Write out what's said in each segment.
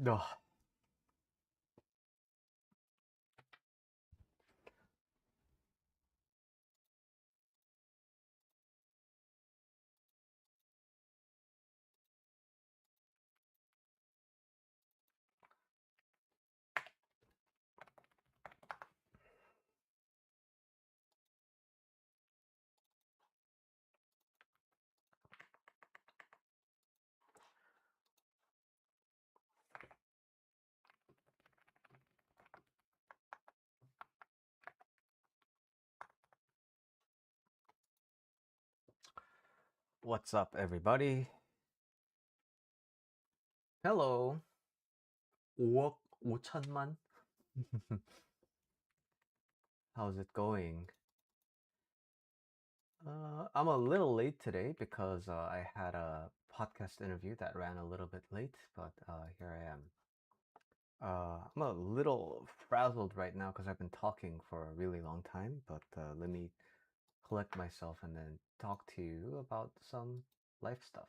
Ugh. What's up, everybody? Hello. 5억 5천만? How's it going? I'm a little late today because I had a podcast interview that ran a little bit late, but here I am. I'm a little frazzled right now because I've been talking for a really long time, but let me collect myself and then talk to you about some life stuff.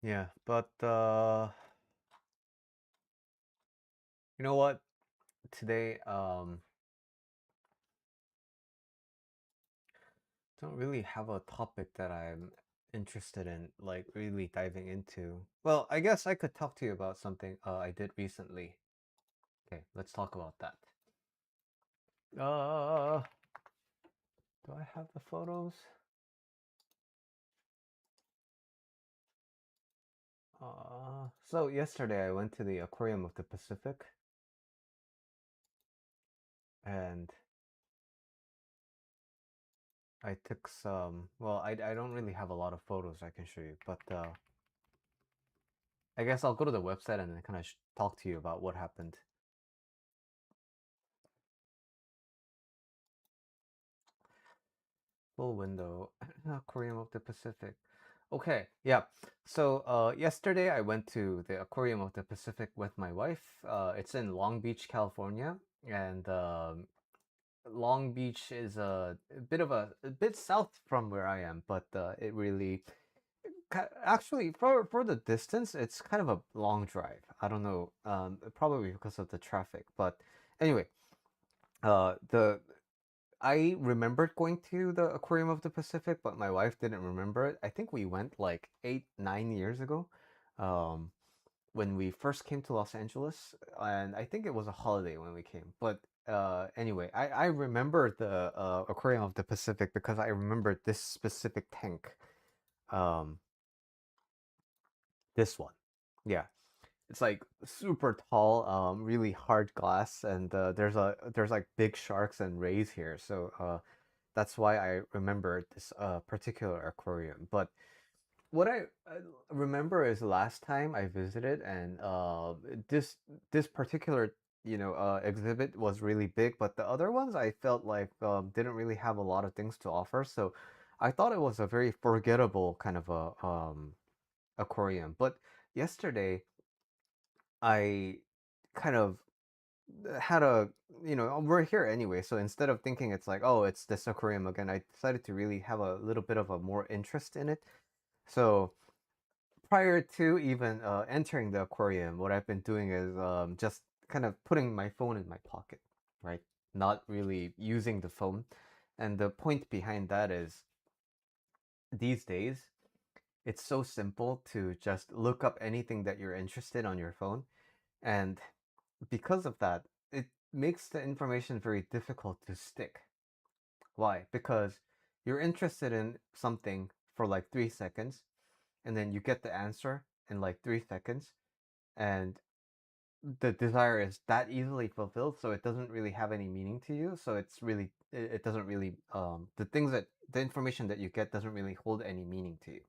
Yeah, but you know what? Today, don't really have a topic that I'm interested in, like really diving into. Well, I guess I could talk to you about something I did recently. Okay, let's talk about that. Uh, do I have the photos? So yesterday I went to the Aquarium of the Pacific, and I took some. Well, I don't really have a lot of photos I can show you, but I guess I'll go to the website and then kind of talk to you about what happened. Full window, Aquarium of the Pacific. Okay, yeah. So yesterday I went to the Aquarium of the Pacific with my wife. It's in Long Beach, California, and Long Beach is a bit south from where I am, but it really actually for the distance, it's kind of a long drive. I don't know, probably because of the traffic, but anyway, the I remembered going to the Aquarium of the Pacific, but my wife didn't remember it. I think we went like 8, 9 years ago, um, when we first came to Los Angeles, and I think it was a holiday when we came. But anyway, I remember the Aquarium of the Pacific because I remember this specific tank. Um, this one, yeah. It's like super tall, really hard glass, and there's like big sharks and rays here. So that's why I remember this particular aquarium. But what I remember is last time I visited, and this this particular exhibit was really big, but the other ones I felt like didn't really have a lot of things to offer. So I thought it was a very forgettable kind of a aquarium. But yesterday I kind of had a we're here anyway, so instead of thinking it's like, oh, it's this aquarium again, I decided to really have a little bit of a more interest in it. So prior to even entering the aquarium, what I've been doing is just kind of putting my phone in my pocket, right? Not really using the phone. And the point behind that is these days it's so simple to just look up anything that you're interested on your phone, and because of that, it makes the information very difficult to stick. Why? Because you're interested in something for like 3 seconds, and then you get the answer in like 3 seconds, and the desire is that easily fulfilled, so it doesn't really have any meaning to you. So it doesn't really the information that you get doesn't really hold any meaning to you.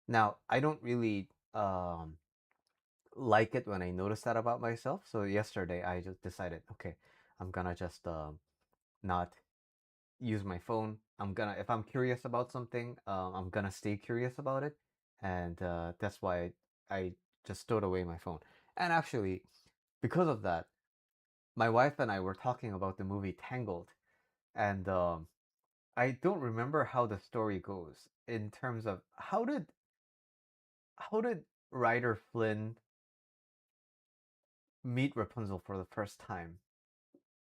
Now, I don't really like it when I notice that about myself. So yesterday I just decided, okay, I'm gonna just not use my phone. I'm gonna if I'm curious about something, I'm gonna stay curious about it, and that's why I just stowed away my phone. And actually, because of that, my wife and I were talking about the movie Tangled, and I don't remember how the story goes in terms of how did Ryder Flynn meet Rapunzel for the first time.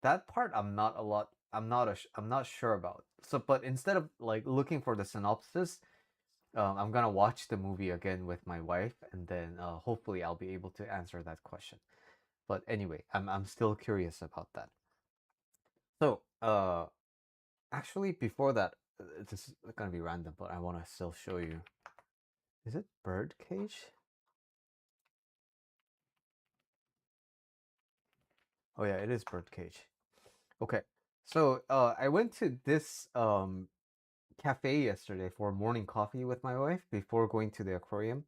That part I'm not sure about. So, but instead of like looking for the synopsis, I'm gonna watch the movie again with my wife, and then hopefully I'll be able to answer that question. But anyway, I'm still curious about that. So, actually, before that, this is gonna be random, but I want to still show you. Is it Birdcage? Oh yeah, it is Birdcage. Okay, so I went to this cafe yesterday for morning coffee with my wife before going to the aquarium.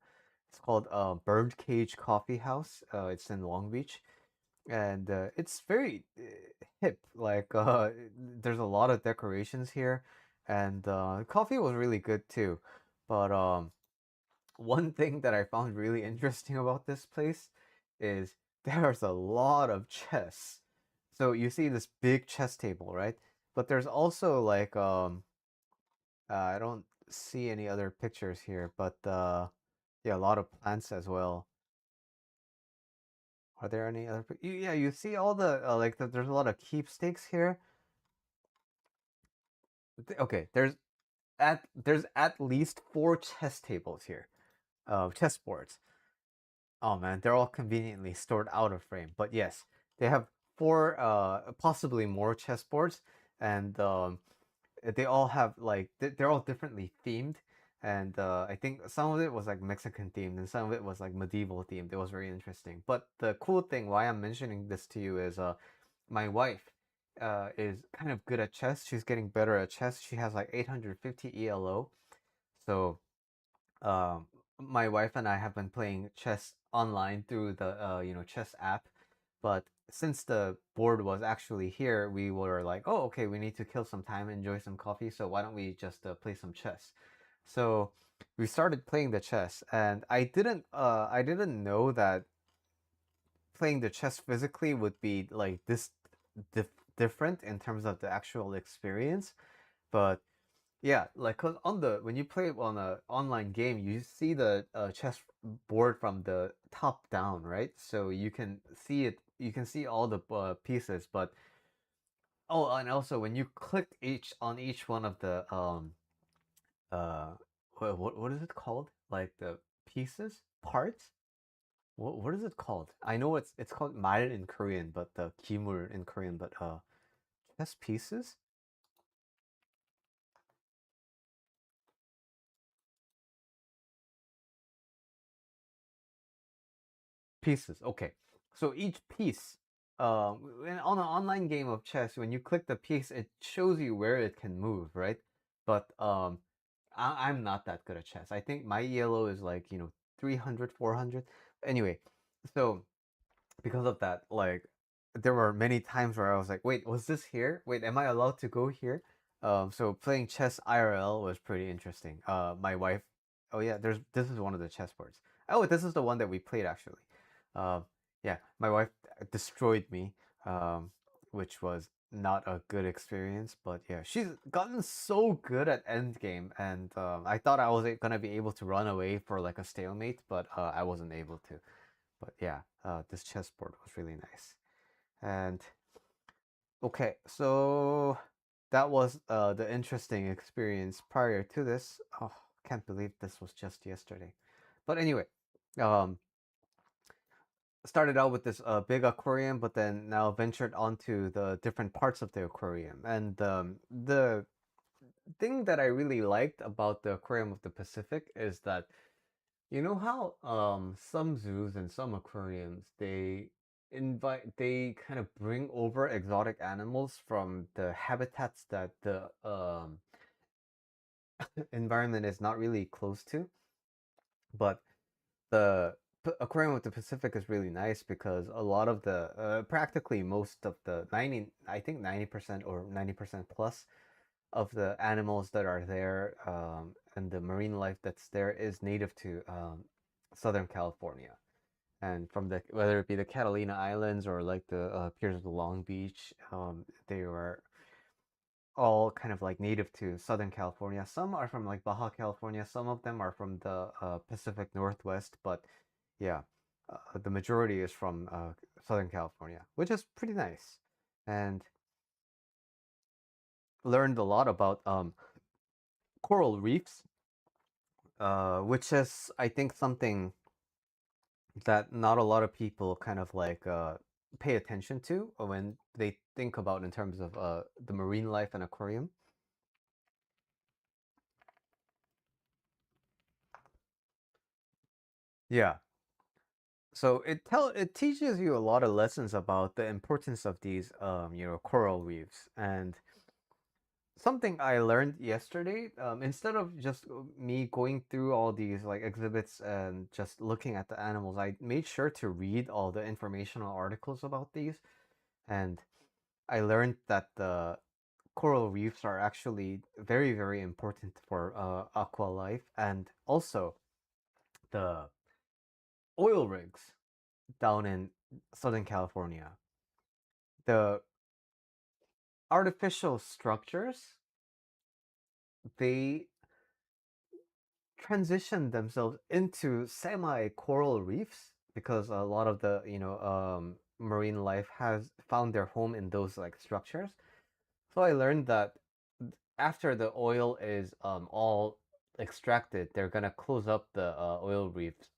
It's called Birdcage Coffee House. It's in Long Beach, and it's very hip. Like there's a lot of decorations here, and coffee was really good too. But one thing that I found really interesting about this place is there's a lot of chess. So you see this big chess table, right? But there's also like I don't see any other pictures here, but yeah, a lot of plants as well. Are there any other? Yeah, you see all the there's a lot of keepstakes here. Okay, there's at least four chess tables here, chess boards. Oh man, they're all conveniently stored out of frame. But yes, they have four, possibly more chessboards, and they all have like they're all differently themed. And I think some of it was like Mexican themed, and some of it was like medieval themed. It was very interesting. But the cool thing, why I'm mentioning this to you, is my wife is kind of good at chess. She's getting better at chess. She has like 850 ELO. So um, my wife and I have been playing chess online through the chess app, but since the board was actually here, we were like, oh, okay, we need to kill some time, enjoy some coffee, so why don't we just play some chess? So we started playing the chess, and I didn't know that playing the chess physically would be like this dif- different in terms of the actual experience, but yeah, like 'cause on the when you play on a online game, you see the chess board from the top down, right? So you can see it, you can see all the pieces. But oh, and also when you click each one of the uh what is it called? Like the pieces, parts. What is it called? I know it's called 말 in Korean, but the kimul in Korean, but chess pieces. Pieces. Okay. So each piece, on an online game of chess, when you click the piece, it shows you where it can move, right? But I'm not that good at chess. I think my yellow is like, 300, 400. Anyway, so because of that, like there were many times where I was like, wait, was this here? Wait, am I allowed to go here? So playing chess IRL was pretty interesting. My wife, oh yeah, this is one of the chess boards. Oh, this is the one that we played actually. Um, yeah, my wife destroyed me, which was not a good experience. But yeah, she's gotten so good at endgame, and I thought I was gonna be able to run away for like a stalemate, but I wasn't able to. But yeah, this chessboard was really nice. And okay, so that was the interesting experience prior to this. Oh, can't believe this was just yesterday. But anyway, um, started out with this big aquarium, but then now ventured onto the different parts of the aquarium. And the thing that I really liked about the Aquarium of the Pacific is that you know how some zoos and some aquariums they kind of bring over exotic animals from the habitats that the environment is not really close to. But the aquarium with the Pacific is really nice because a lot of the practically most of the 90, I think 90% or 90% plus of the animals that are there, and the marine life that's there is native to Southern California. And from the whether it be the Catalina Islands or like the piers of the Long Beach, they were all kind of like native to Southern California. Some are from like Baja California. Some of them are from the Pacific Northwest. But yeah, the majority is from Southern California, which is pretty nice. And learned a lot about coral reefs, which is I think something that not a lot of people kind of like pay attention to when they think about in terms of the marine life and aquarium. Yeah. So it teaches you a lot of lessons about the importance of these coral reefs. And something I learned yesterday, instead of just me going through all these like exhibits and just looking at the animals, I made sure to read all the informational articles about these. And I learned that the coral reefs are actually very, very important for aqua life, and also the oil rigs down in Southern California. The artificial structures, they transition themselves into semi coral reefs because a lot of the marine life has found their home in those like structures. So I learned that after the oil is all extracted, they're gonna close up the oil reefs.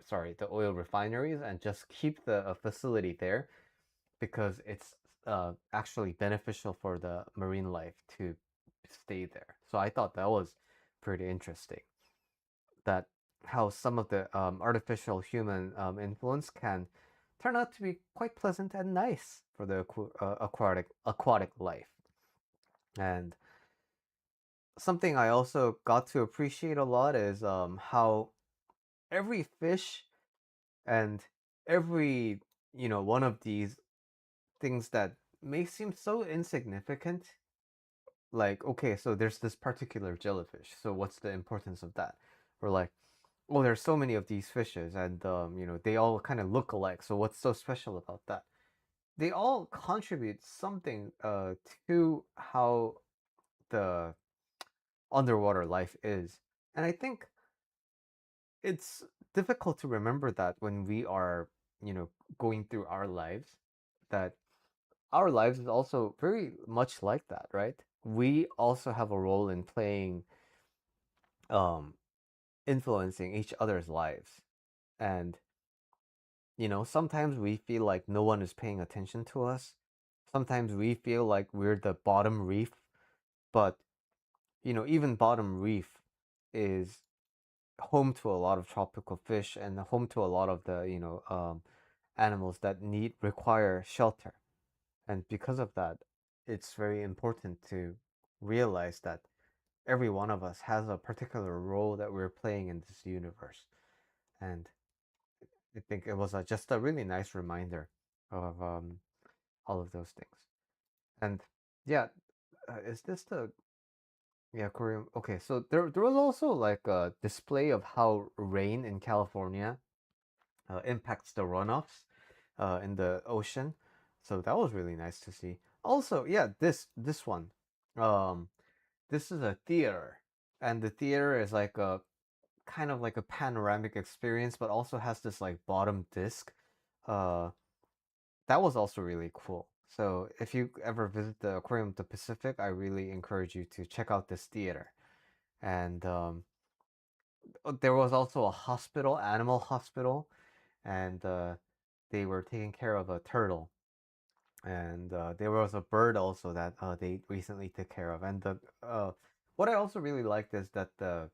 Sorry, the oil refineries, and just keep the facility there because it's actually beneficial for the marine life to stay there. So I thought that was pretty interesting. That how some of the artificial human influence can turn out to be quite pleasant and nice for the aquatic life. And something I also got to appreciate a lot is how every fish and every one of these things that may seem so insignificant, like okay, so there's this particular jellyfish, so what's the importance of that? Or like, oh, there's so many of these fishes, and they all kind of look alike, so what's so special about that? They all contribute something to how the underwater life is. And I think it's difficult to remember that when we are, going through our lives, that our lives is also very much like that, right? We also have a role in playing, um, influencing each other's lives. And, sometimes we feel like no one is paying attention to us. Sometimes we feel like we're the bottom reef, but, even bottom reef is home to a lot of tropical fish and home to a lot of the animals that need require shelter. And because of that, it's very important to realize that every one of us has a particular role that we're playing in this universe. And I think it was just a really nice reminder of all of those things. And yeah, is this the yeah, Korean? Okay, so there was also like a display of how rain in California impacts the runoffs in the ocean. So that was really nice to see. Also, yeah, this one, um, this is a theater, and the theater is like a kind of like a panoramic experience, but also has this like bottom disc. Uh, that was also really cool. So if you ever visit the Aquarium of the Pacific, I really encourage you to check out this theater. And there was also a hospital, animal hospital, and they were taking care of a turtle. And there was a bird also that they recently took care of. And the what I also really liked is that the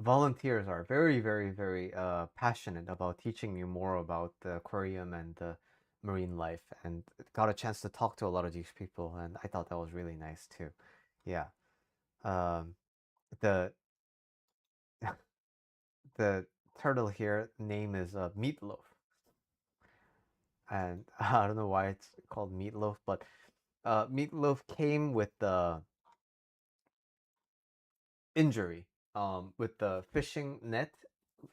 volunteers are very, very, very passionate about teaching you more about the aquarium and the marine life and got a chance to talk to a lot of these people, and I thought that was really nice too. Yeah. Um, the the turtle here name is Meatloaf, and I don't know why it's called Meatloaf, but Meatloaf came with the injury, with the fishing net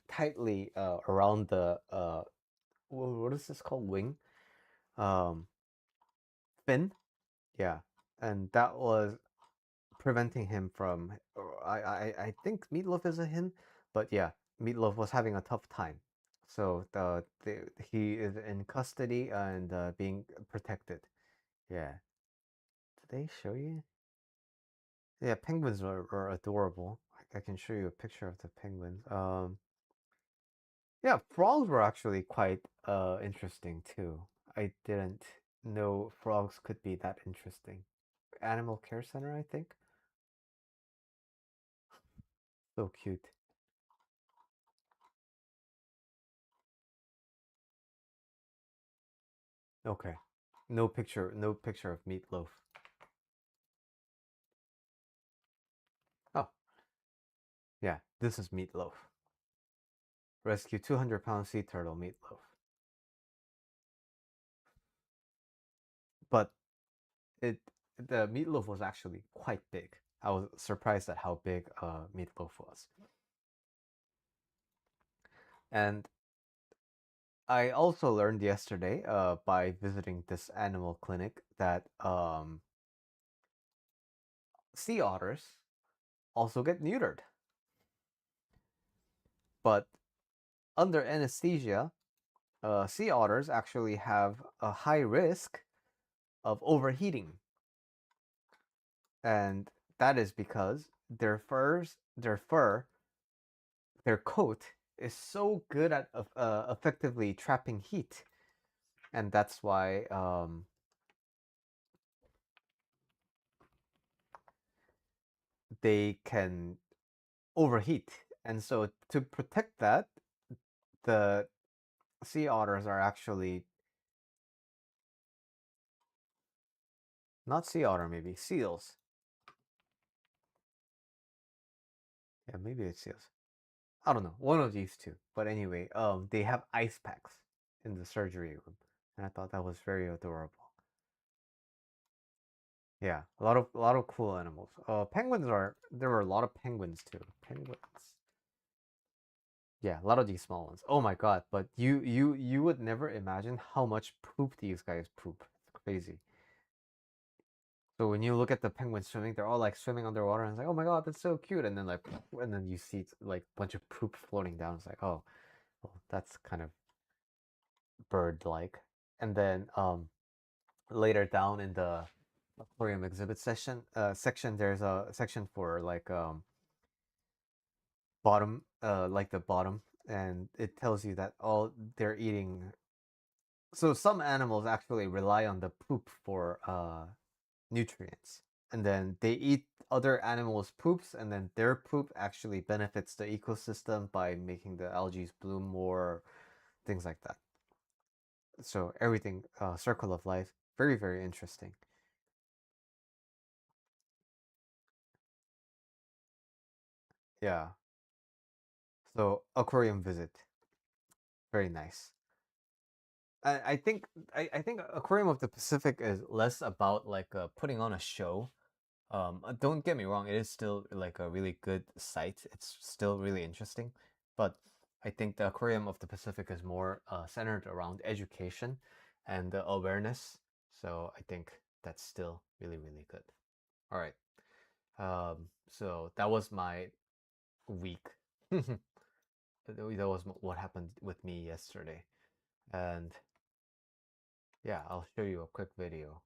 tightly around the what is this called, wing, um, fin, yeah, and that was preventing him from. I think Meatloaf is a him, but yeah, Meatloaf was having a tough time. So he is in custody and being protected. Yeah. Did they show you? Yeah, penguins are adorable. I can show you a picture of the penguins. Yeah, frogs were actually quite interesting too. I didn't know frogs could be that interesting. Animal Care Center, I think. So cute. Okay. No picture of Meatloaf. Oh, yeah, this is Meatloaf. Rescue 200-pound sea turtle Meatloaf. But it the Meatloaf was actually quite big. I was surprised at how big Meatloaf was. And I also learned yesterday by visiting this animal clinic that sea otters also get neutered. But under anesthesia, sea otters actually have a high risk of overheating, and that is because their fur, their coat is so good at effectively trapping heat, and that's why they can overheat. And so to protect that, the sea otters are actually not sea otter, maybe seals. Yeah, maybe it's seals. I don't know, one of these two. But anyway, they have ice packs in the surgery room, and I thought that was very adorable. Yeah, a lot of cool animals. Penguins are there were a lot of penguins too. Penguins. Yeah, a lot of these small ones. Oh my god! But you would never imagine how much poop these guys poop. It's crazy. So when you look at the penguins swimming, they're all like swimming underwater, and it's like, oh my god, that's so cute. And then like, and then you see like a bunch of poop floating down. It's like, oh, well, that's kind of bird-like. And then later down in the aquarium exhibit section, there's a section for like bottom, like the bottom, and it tells you that all they're eating. So some animals actually rely on the poop for nutrients, and then they eat other animals' poops, and then their poop actually benefits the ecosystem by making the algae bloom more, things like that. So everything, circle of life, very very interesting. Yeah. So aquarium visit, very nice. I think I think Aquarium of the Pacific is less about like putting on a show. Don't get me wrong, it is still like a really good site. It's still really interesting, but I think the Aquarium of the Pacific is more centered around education and awareness. So I think that's still really really good. All right. So that was my week. That was what happened with me yesterday, and yeah, I'll show you a quick video.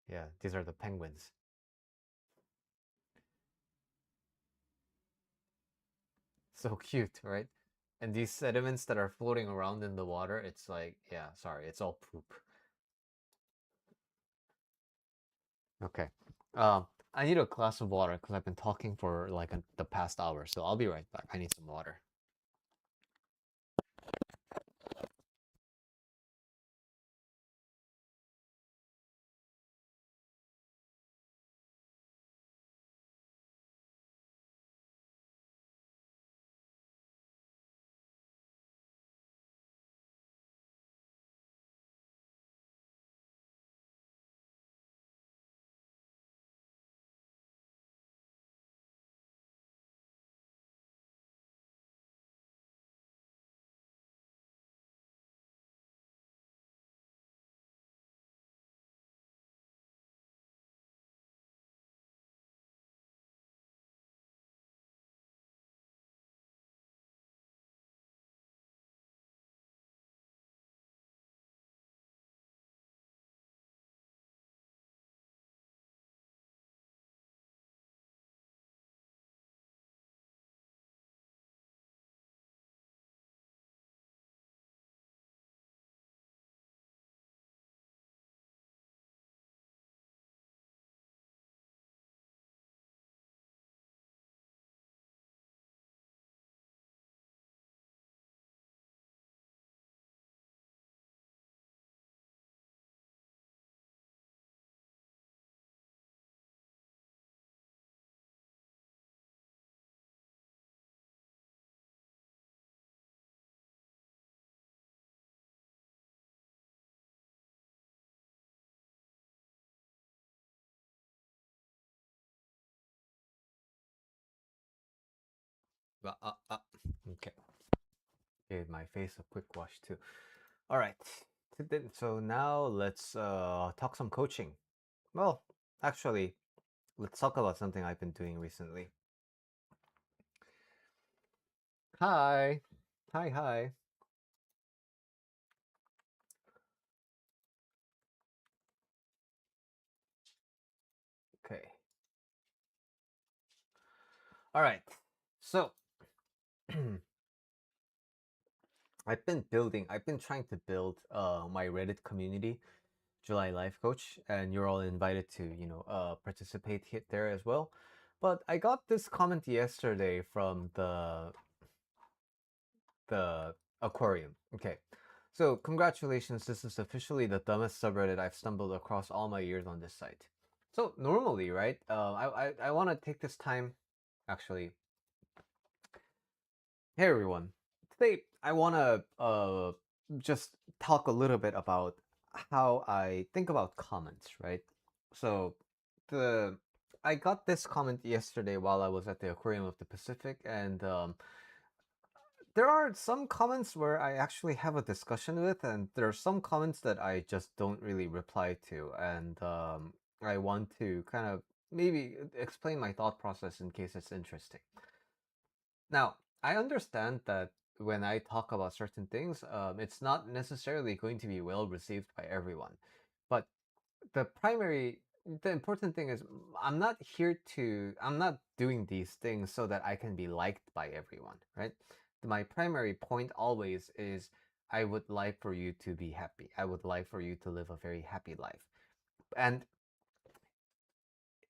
Yeah, these are the penguins. So cute, right? And these sediments that are floating around in the water, it's like, yeah, sorry, it's all poop. Okay. Um, I need a glass of water because I've been talking for like the past hour. So I'll be right back. I need some water. Uh, uh, uh. Okay. Gave my face a quick wash too. All right. So now let's talk some coaching. Well, actually, let's talk about something I've been doing recently. Hi. Hi, hi. Okay. All right. So, I've been trying to build my Reddit community, July Life Coach, and you're all invited to, participate there as well. But I got this comment yesterday from the aquarium. Okay. So, congratulations, this is officially the dumbest subreddit I've stumbled across all my years on this site. So, normally, right, I want to take this time, actually. Hey everyone. Today I want to just talk a little bit about how I think about comments, right? So the I got this comment yesterday while I was at the Aquarium of the Pacific, and there are some comments where I actually have a discussion with, and there are some comments that I just don't really reply to, and I want to kind of maybe explain my thought process in case it's interesting. Now, I understand that when I talk about certain things, it's not necessarily going to be well received by everyone. But the important thing is, I'm not doing these things so that I can be liked by everyone, right? My primary point always is I would like for you to be happy. I would like for you to live a very happy life. And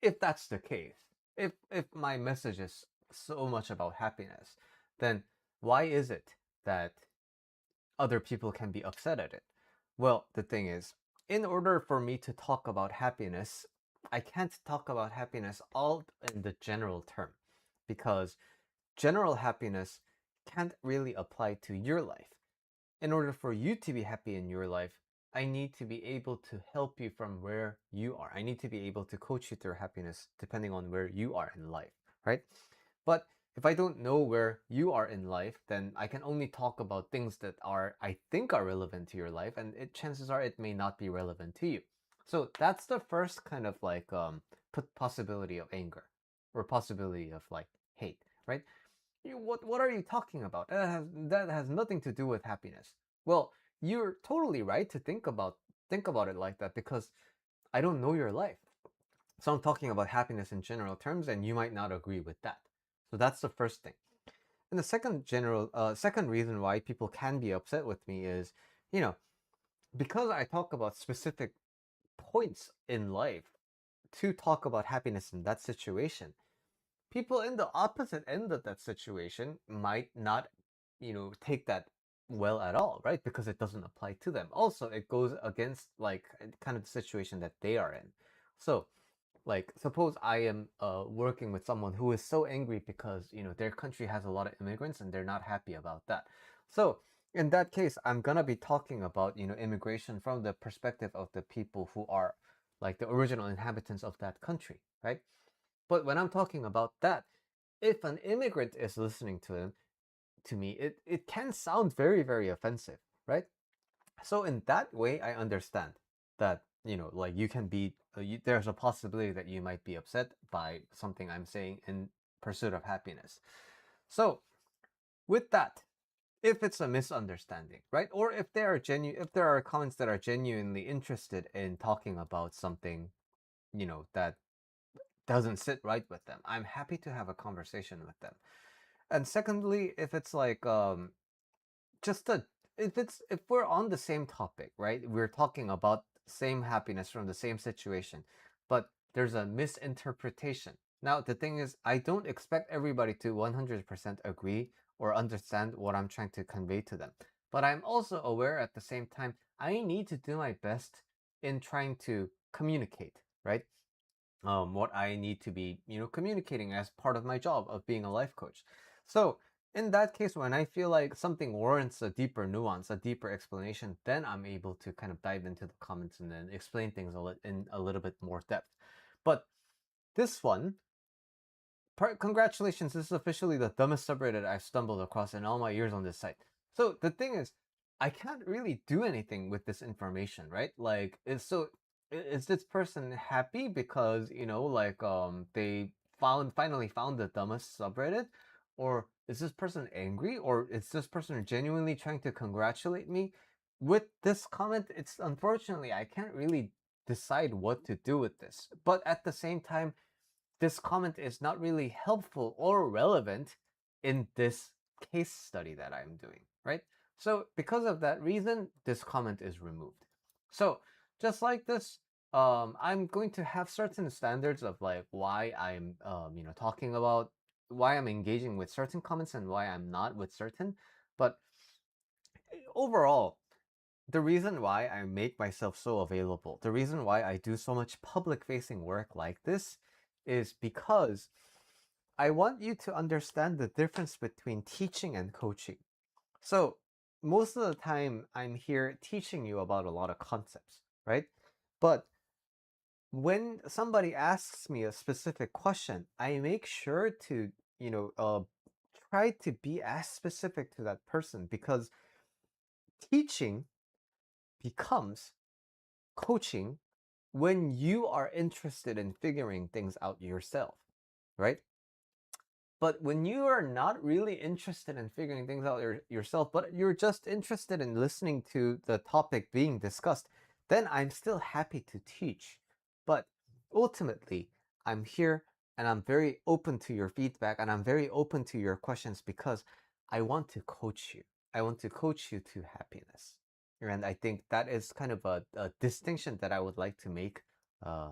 if that's the case, if my message is so much about happiness, then why is it that other people can be upset at it? Well, the thing is, in order for me to talk about happiness, I can't talk about happiness all in the general term because general happiness can't really apply to your life. In order for you to be happy in your life, I need to be able to help you from where you are. I need to be able to coach you through happiness depending on where you are in life, right? But if I don't know where you are in life, then I can only talk about things that I think are relevant to your life, and chances are it may not be relevant to you. So that's the first kind of like possibility of anger or possibility of like hate, right? What are you talking about? That has nothing to do with happiness. Well, you're totally right to think about it like that because I don't know your life. So I'm talking about happiness in general terms, and you might not agree with that. So that's the first thing. And the second reason why people can be upset with me is, you know, because I talk about specific points in life, to talk about happiness in that situation, people in the opposite end of that situation might not, take that well at all, right? Because it doesn't apply to them. Also, it goes against like kind of the situation that they are in. So, like, suppose I am working with someone who is so angry because their country has a lot of immigrants and they're not happy about that. So in that case, I'm gonna be talking about immigration from the perspective of the people who are like the original inhabitants of that country, right? But when I'm talking about that, if an immigrant is listening to me, it can sound very, very offensive, right? So in that way, I understand that like you can be there's a possibility that you might be upset by something I'm saying in pursuit of happiness. So with that, if it's a misunderstanding, right, or if there are comments that are genuinely interested in talking about something that doesn't sit right with them, I'm happy to have a conversation with them. And secondly, if it's like just a if we're on the same topic, right? We're talking about same happiness from the same situation, but there's a misinterpretation. Now, the thing is, I don't expect everybody to 100% agree or understand what I'm trying to convey to them. But I'm also aware at the same time, I need to do my best in trying to communicate, right? What I need to be, communicating as part of my job of being a life coach. So in that case, when I feel like something warrants a deeper nuance, a deeper explanation, then I'm able to kind of dive into the comments and then explain things in a little bit more depth. But this one, congratulations, this is officially the dumbest subreddit I've stumbled across in all my years on this site. So the thing is, I can't really do anything with this information, right? Like, is this person happy because like they finally found the dumbest subreddit, or is this person angry, or is this person genuinely trying to congratulate me? With this comment, it's unfortunately I can't really decide what to do with this, but at the same time this comment is not really helpful or relevant in this case study that I'm doing, right? So because of that reason, this comment is removed. So just like this, I'm going to have certain standards of like why I'm, talking about why I'm engaging with certain comments and why I'm not with certain. But overall, the reason why I make myself so available, the reason why I do so much public facing work like this is because I want you to understand the difference between teaching and coaching. So, most of the time, I'm here teaching you about a lot of concepts, right? But when somebody asks me a specific question, I make sure to, try to be as specific to that person because teaching becomes coaching when you are interested in figuring things out yourself, right? But when you are not really interested in figuring things out yourself, but you're just interested in listening to the topic being discussed, then I'm still happy to teach. But ultimately, I'm here and I'm very open to your feedback and I'm very open to your questions because I want to coach you. I want to coach you to happiness. And I think that is kind of a distinction that I would like to make uh,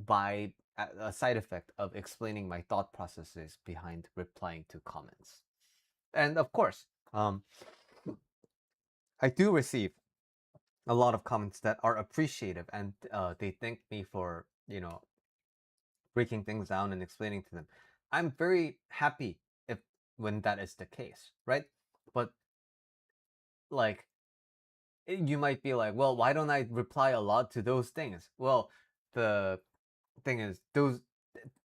by a side effect of explaining my thought processes behind replying to comments. And of course, I do receive a lot of comments that are appreciative and they thank me for, breaking things down and explaining to them. I'm very happy if when that is the case, right? But like, you might be like, well, why don't I reply a lot to those things? Well, the thing is, those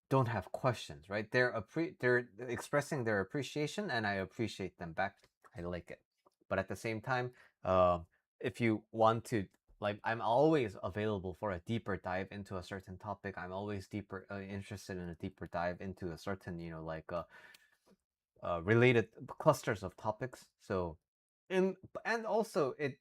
don't have questions, right? They're expressing their appreciation, and I appreciate them back. I like it, but at the same time, uh, if you want to, like, I'm always available for a deeper dive into a certain topic. I'm always deeper interested in a deeper dive into a certain, related clusters of topics. So, in and also it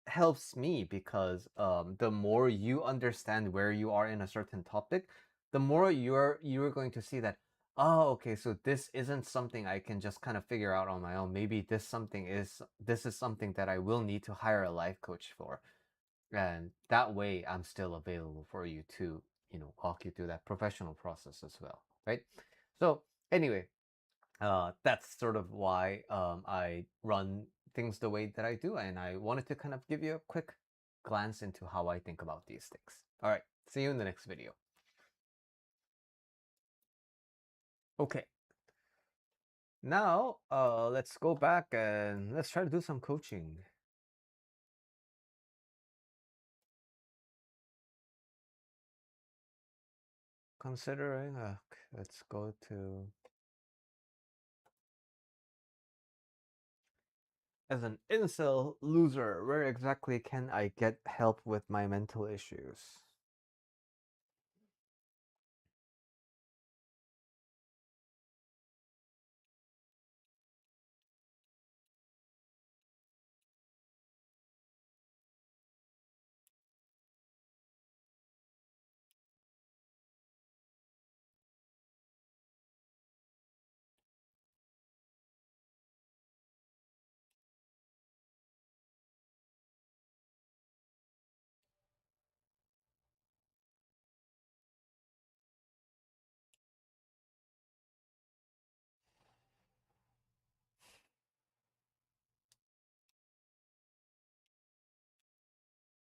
helps me because the more you understand where you are in a certain topic, the more you're going to see that, oh, okay, so this isn't something I can just kind of figure out on my own. Maybe this is something that I will need to hire a life coach for, and that way I'm still available for you to walk you through that professional process as well, right? So anyway, that's sort of why I run things the way that I do, and I wanted to kind of give you a quick glance into how I think about these things. All right, see you in the next video. Okay, now let's go back and let's try to do some coaching. Considering, let's go to, as an incel loser, where exactly can I get help with my mental issues?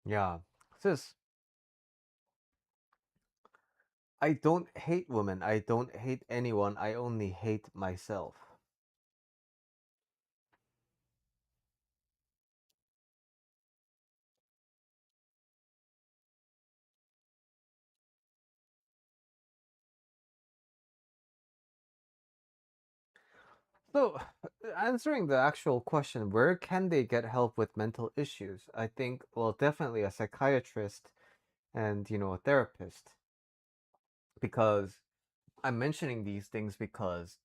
Yeah, sis, I don't hate women. I don't hate anyone. I only hate myself. So, answering the actual question, where can they get help with mental issues? I think, well, definitely a psychiatrist and, a therapist. Because I'm mentioning these things because,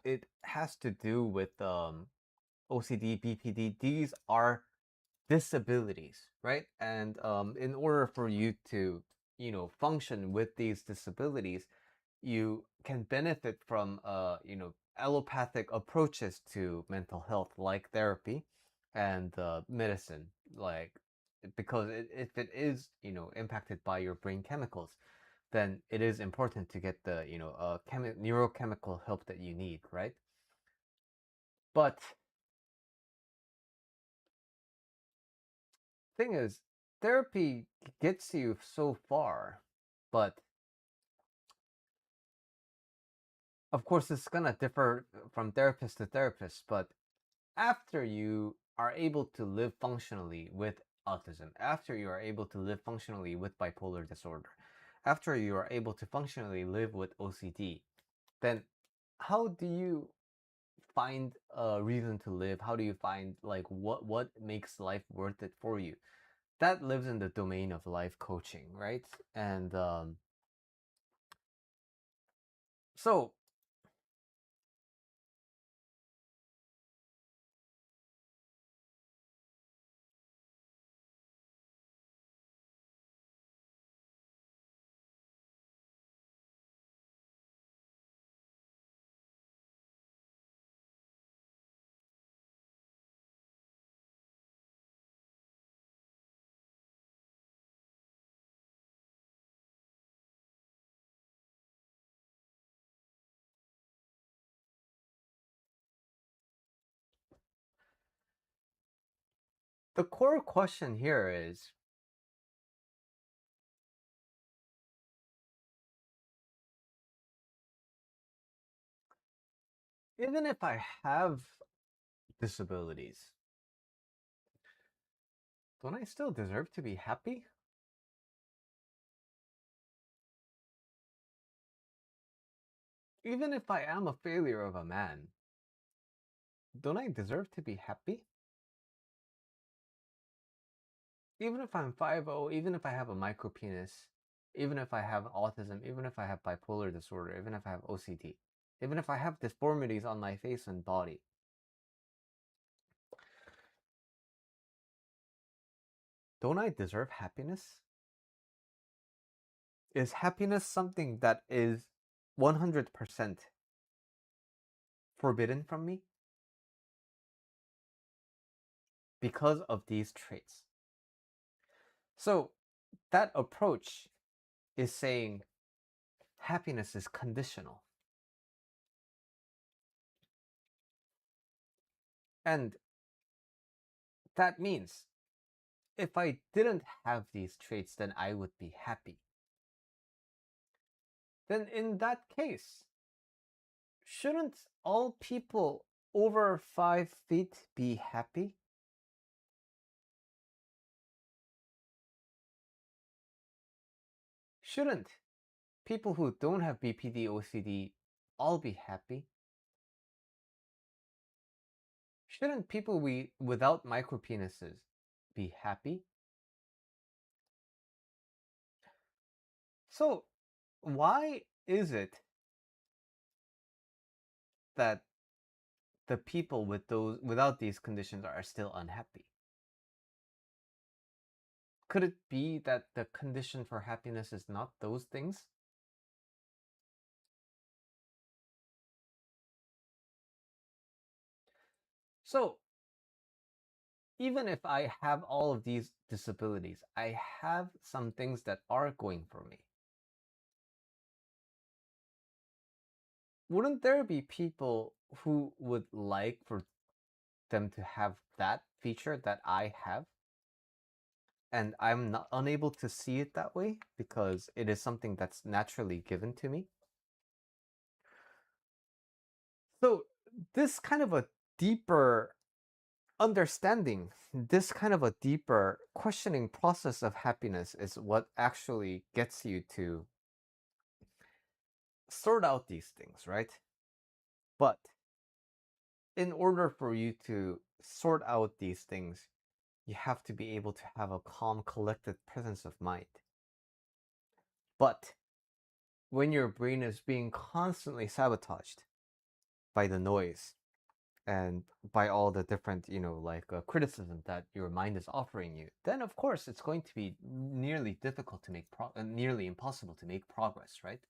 it has to do with OCD, BPD. These are disabilities, right? And in order for you to, function with these disabilities, you can benefit from allopathic approaches to mental health, like therapy and medicine, like, because if it is impacted by your brain chemicals, then it is important to get the neurochemical help that you need, right? But thing is, therapy gets you so far, but of course it's gonna differ from therapist to therapist. But after you are able to live functionally with autism, after you are able to live functionally with bipolar disorder, after you are able to functionally live with OCD, then how do you find a reason to live? How do you find, like, what makes life worth it for you? That lives in the domain of life coaching, right? And so the core question here is, even if I have disabilities, don't I still deserve to be happy? Even if I am a failure of a man, don't I deserve to be happy? Even if I'm 5'0", even if I have a micro penis, even if I have autism, even if I have bipolar disorder, even if I have OCD, even if I have deformities on my face and body, don't I deserve happiness? Is happiness something that is 100% forbidden from me because of these traits? So that approach is saying happiness is conditional. And that means if I didn't have these traits, then I would be happy. Then in that case, shouldn't all people over 5 feet be happy? Shouldn't people who don't have BPD OCD all be happy? Shouldn't people without micropenises be happy? So why is it that the people with those without these conditions are still unhappy? Could it be that the condition for happiness is not those things? So even if I have all of these disabilities, I have some things that are going for me. Wouldn't there be people who would like for them to have that feature that I have? And I'm not unable to see it that way because it is something that's naturally given to me. So this kind of a deeper understanding, this kind of a deeper questioning process of happiness is what actually gets you to sort out these things, right? But in order for you to sort out these things, you have to be able to have a calm, collected presence of mind. But when your brain is being constantly sabotaged by the noise and by all the different, like criticism that your mind is offering you, then of course it's going to be nearly difficult to make nearly impossible to make progress, right?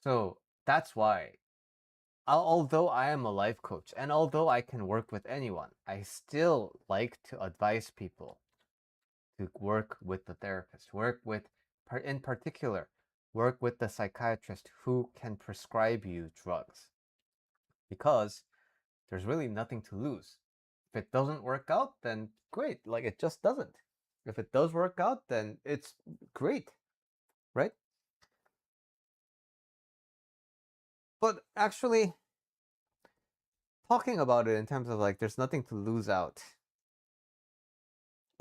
So that's why, although I am a life coach and although I can work with anyone, I still like to advise people to work with the therapist, work with, in particular, work with the psychiatrist who can prescribe you drugs because there's really nothing to lose. If it doesn't work out, then great, like it just doesn't. If it does work out, then it's great, right? But actually, talking about it in terms of like there's nothing to lose out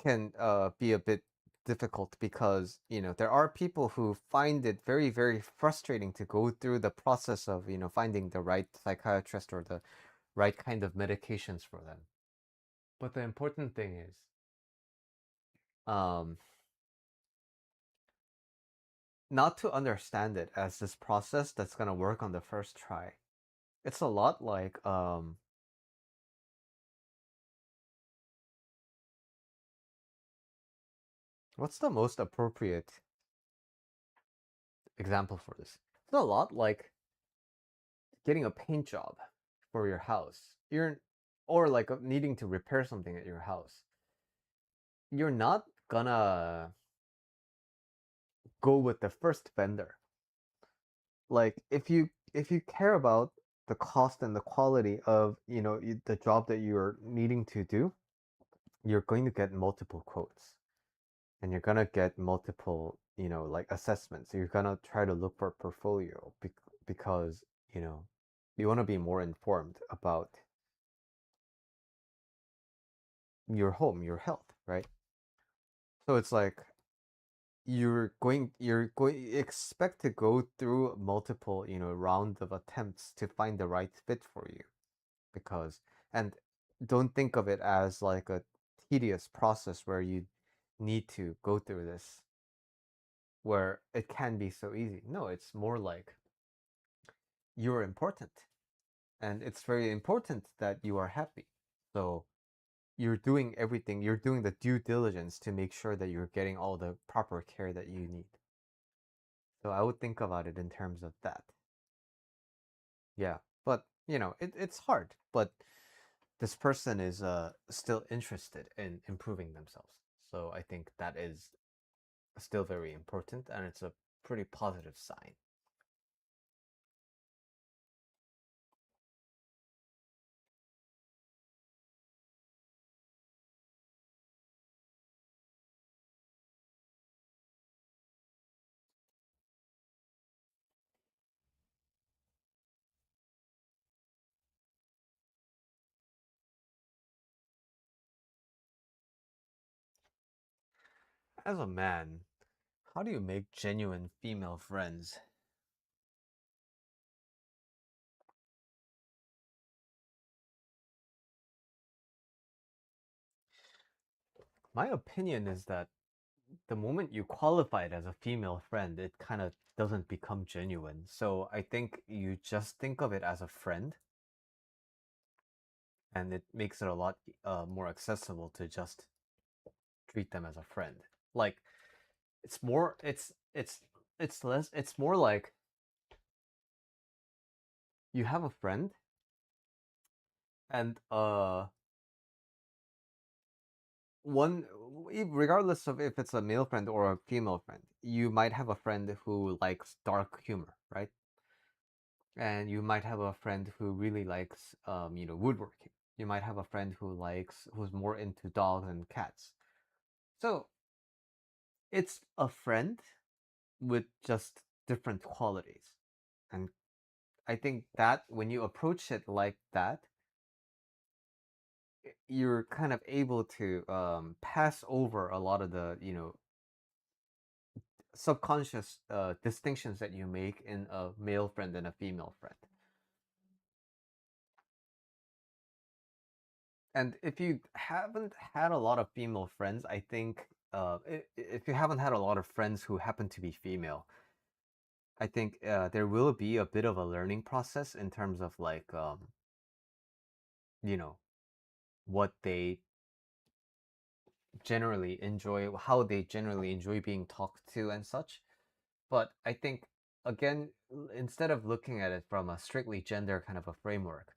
can be a bit difficult because there are people who find it very very frustrating to go through the process of finding the right psychiatrist or the right kind of medications for them. But the important thing is um, not to understand it as this process that's going to work on the first try. It's a lot like what's the most appropriate example for this? It's a lot like getting a paint job for your house. Or like needing to repair something at your house. You're not gonna go with the first vendor. Like if you care about the cost and the quality of the job that you're needing to do, you're going to get multiple quotes and you're gonna get multiple like assessments. You're gonna try to look for a portfolio because you know you want to be more informed about your home, your health, right? So it's like you're going expect to go through multiple rounds of attempts to find the right fit for you because and don't think of it as like a tedious process where you need to go through this where it can be so easy. No, it's more like you're important and it's very important that you are happy. So you're doing everything, you're doing the due diligence to make sure that you're getting all the proper care that you need. So I would think about it in terms of that. Yeah. But, it's hard, but this person is still interested in improving themselves. So I think that is still very important, and it's a pretty positive sign. As a man, how do you make genuine female friends? My opinion is that the moment you qualify it as a female friend, it kind of doesn't become genuine. So I think you just think of it as a friend, and it makes it a lot more accessible to just treat them as a friend. Like it's more, it's less, it's more like you have a friend, and one, regardless of if it's a male friend or a female friend, you might have a friend who likes dark humor, right? And you might have a friend who really likes woodworking. You might have a friend who's more into dogs and cats. So it's a friend with just different qualities. And I think that when you approach it like that, you're kind of able to pass over a lot of the subconscious distinctions that you make in a male friend and a female friend. And if you haven't had a lot of female friends, I think if you haven't had a lot of friends who happen to be female, I think there will be a bit of a learning process in terms of like you know what they generally enjoy, how they generally enjoy being talked to and such. But I think again, instead of looking at it from a strictly gender kind of a framework,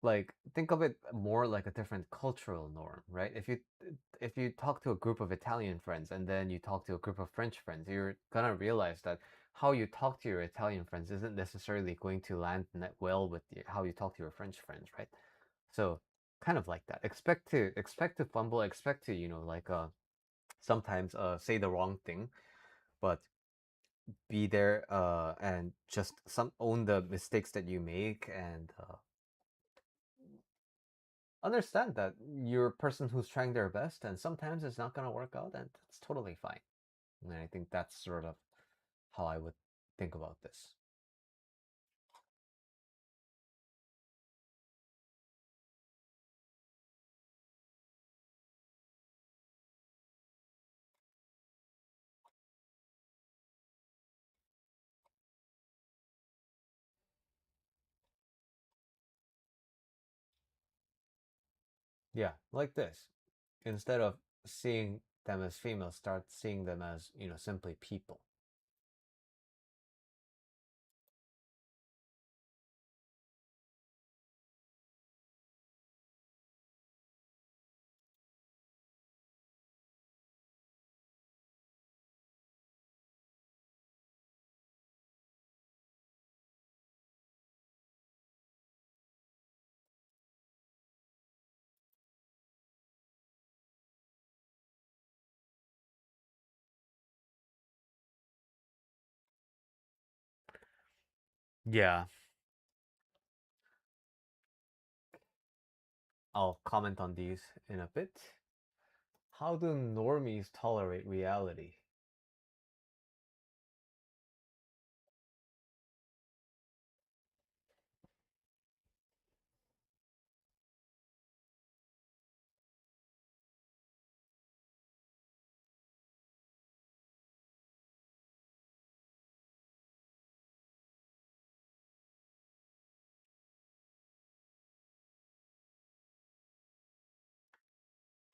like think of it more like a different cultural norm, right? If you talk to a group of Italian friends and then you talk to a group of French friends, you're gonna realize that how you talk to your Italian friends isn't necessarily going to land well with how you talk to your French friends, right? So kind of like that. Expect to fumble, expect to like sometimes say the wrong thing, but be there and just some own the mistakes that you make and understand that you're a person who's trying their best and sometimes it's not going to work out and that's totally fine. And I think that's sort of how I would think about this. Yeah, like this. Instead of seeing them as females, start seeing them as, simply people. Yeah, I'll comment on these in a bit. How do normies tolerate reality?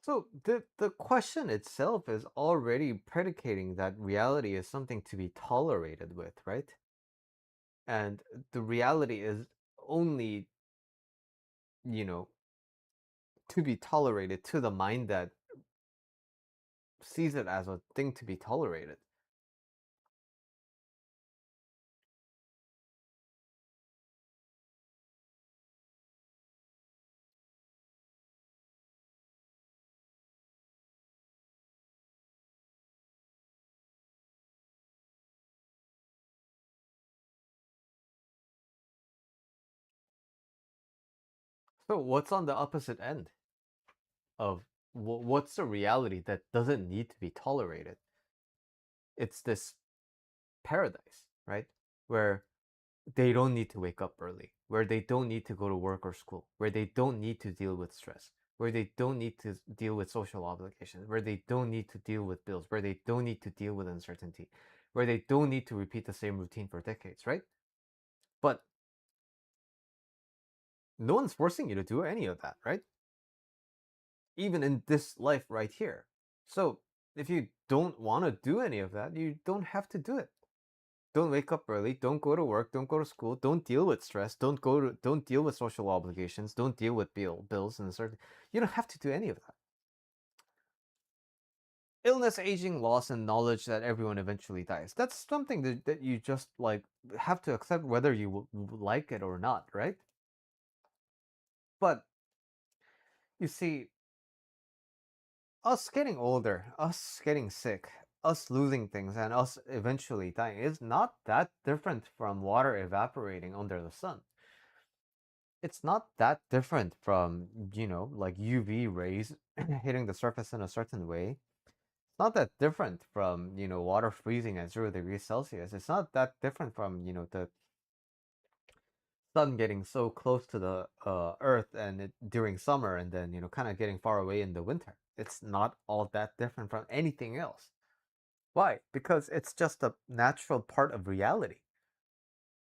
So the question itself is already predicating that reality is something to be tolerated with, right? And the reality is only, you know, to be tolerated to the mind that sees it as a thing to be tolerated. So what's on the opposite end of what's the reality that doesn't need to be tolerated? It's this paradise, right? Where they don't need to wake up early, where they don't need to go to work or school, where they don't need to deal with stress, where they don't need to deal with social obligations, where they don't need to deal with bills, where they don't need to deal with uncertainty, where they don't need to repeat the same routine for decades, right? But no one's forcing you to do any of that, right? Even in this life right here. So if you don't want to do any of that, you don't have to do it. Don't wake up early, don't go to work, don't go to school, don't deal with stress, don't deal with social obligations, don't deal with bills and certain. You don't have to do any of that. Illness, aging, loss, and knowledge that everyone eventually dies. That's something that you just like have to accept whether you like it or not, right? But you see, us getting older, us getting sick, us losing things, and us eventually dying is not that different from water evaporating under the sun. It's not that different from, like UV rays hitting the surface in a certain way. It's not that different from, water freezing at 0 degrees Celsius. It's not that different from, the sun getting so close to the earth and during summer and then, kind of getting far away in the winter. It's not all that different from anything else. Why? Because it's just a natural part of reality.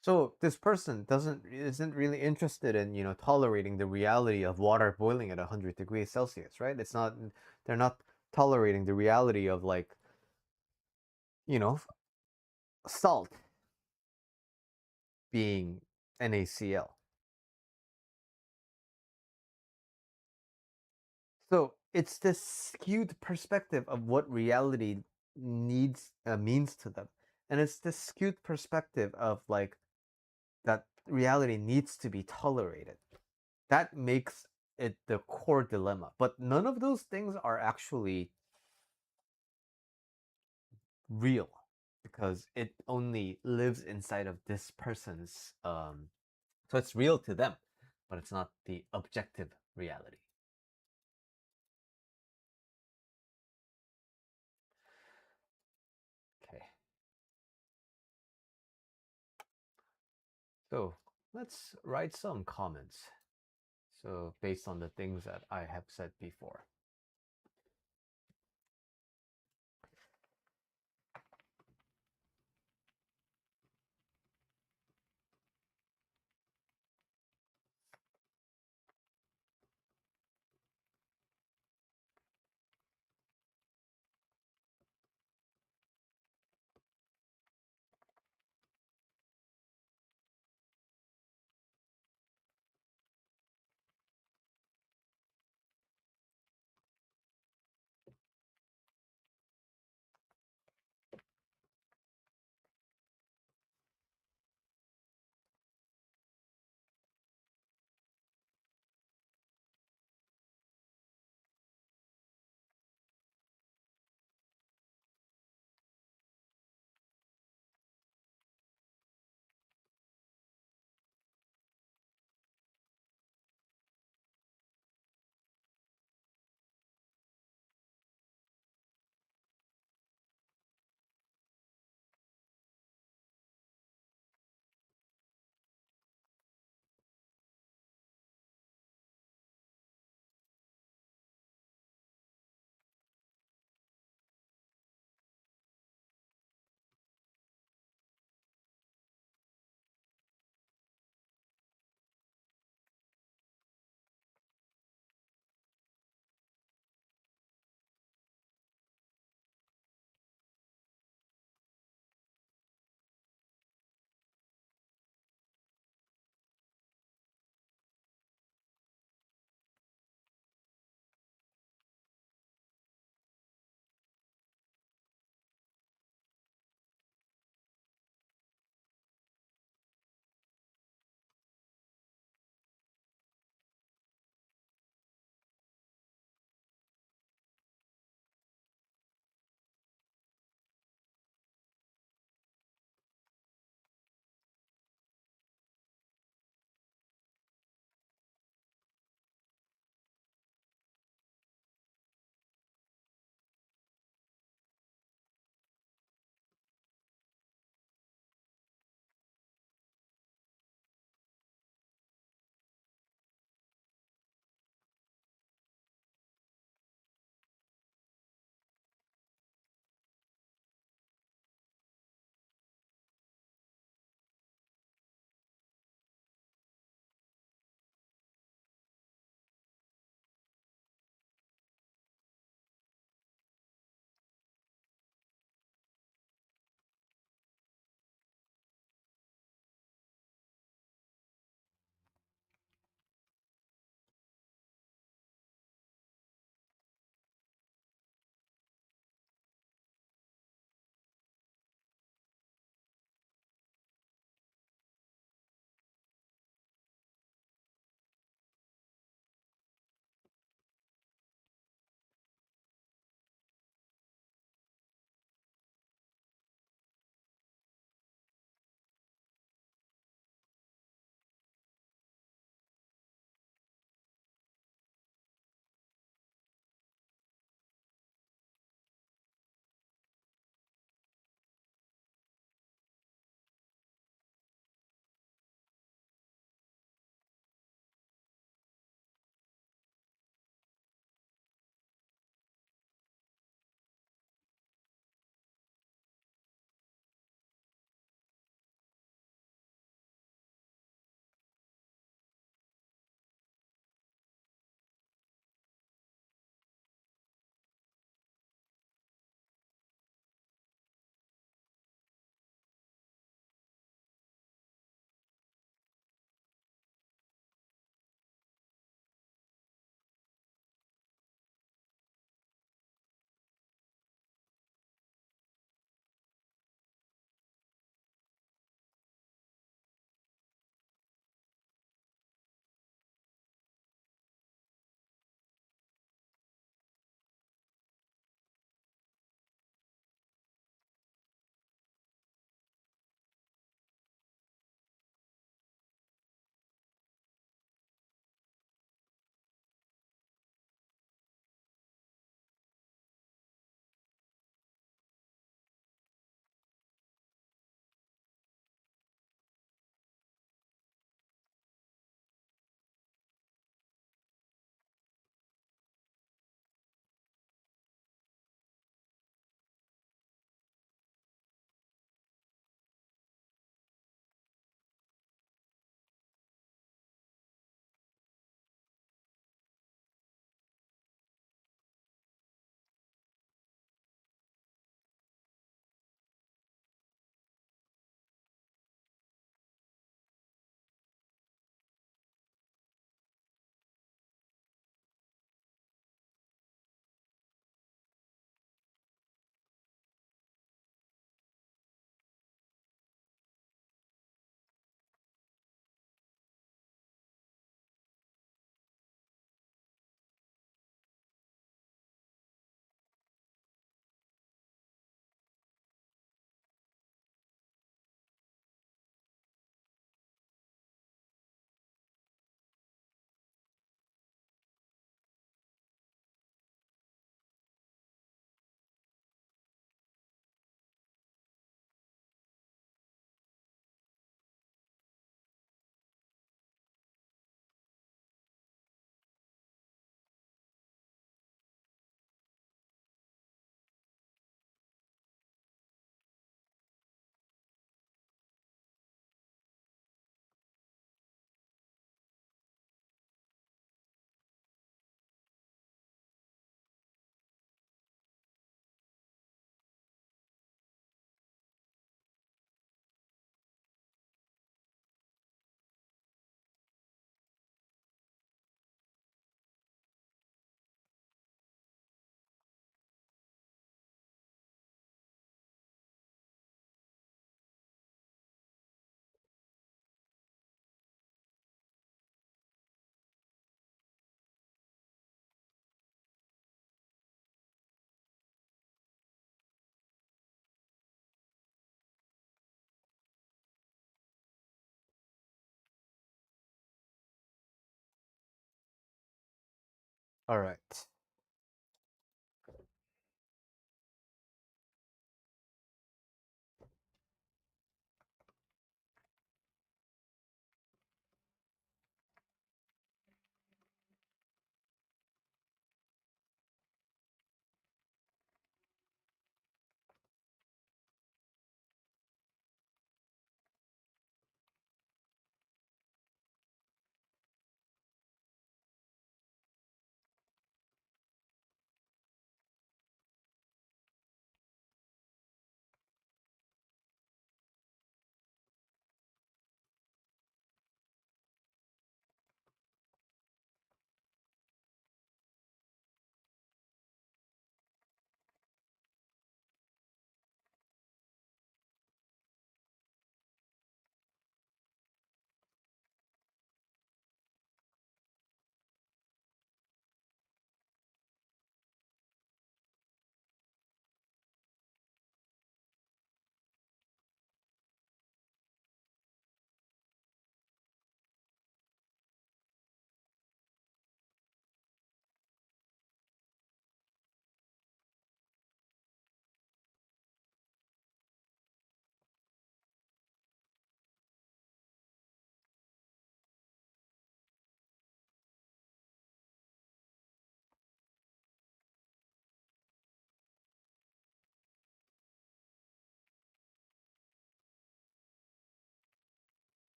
So this person doesn't isn't really interested in tolerating the reality of water boiling at 100 degrees Celsius, right? It's not they're not tolerating the reality of like you know salt being NaCl. So it's this skewed perspective of what reality needs means to them, and it's this skewed perspective of like that reality needs to be tolerated. That makes it the core dilemma. But none of those things are actually real because it only lives inside of this person's so it's real to them, but it's not the objective reality. Okay. So let's write some comments. So based on the things that I have said before. All right.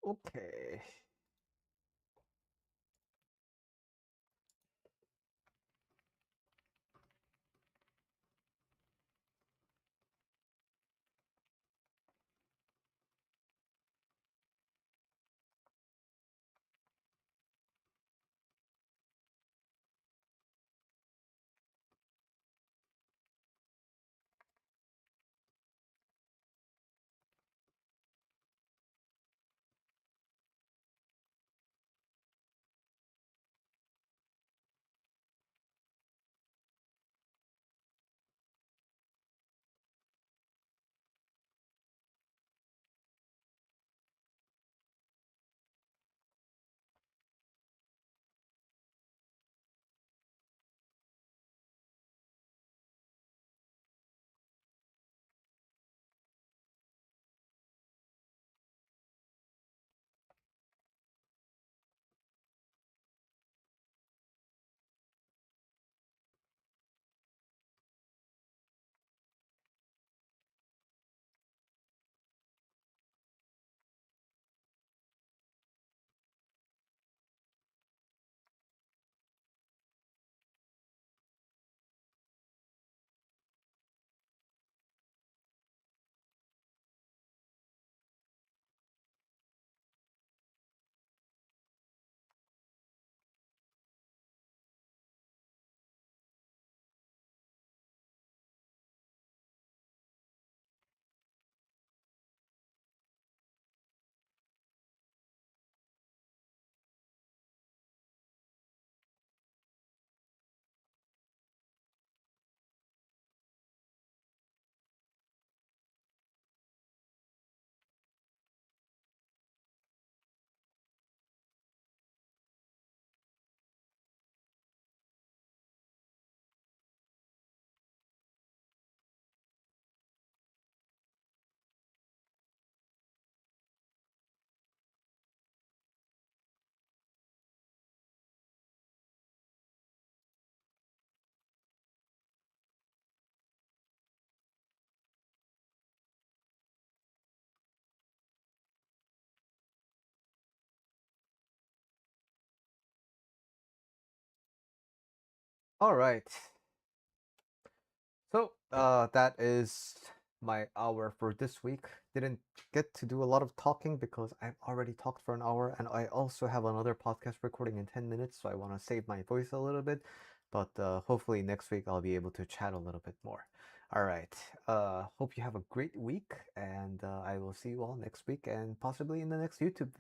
Okay. All right. So that is my hour for this week. Didn't get to do a lot of talking because I've already talked for an hour, and I also have another podcast recording in 10 minutes, so I want to save my voice a little bit. But hopefully next week I'll be able to chat a little bit more. All right. Hope you have a great week, and I will see you all next week and possibly in the next YouTube video.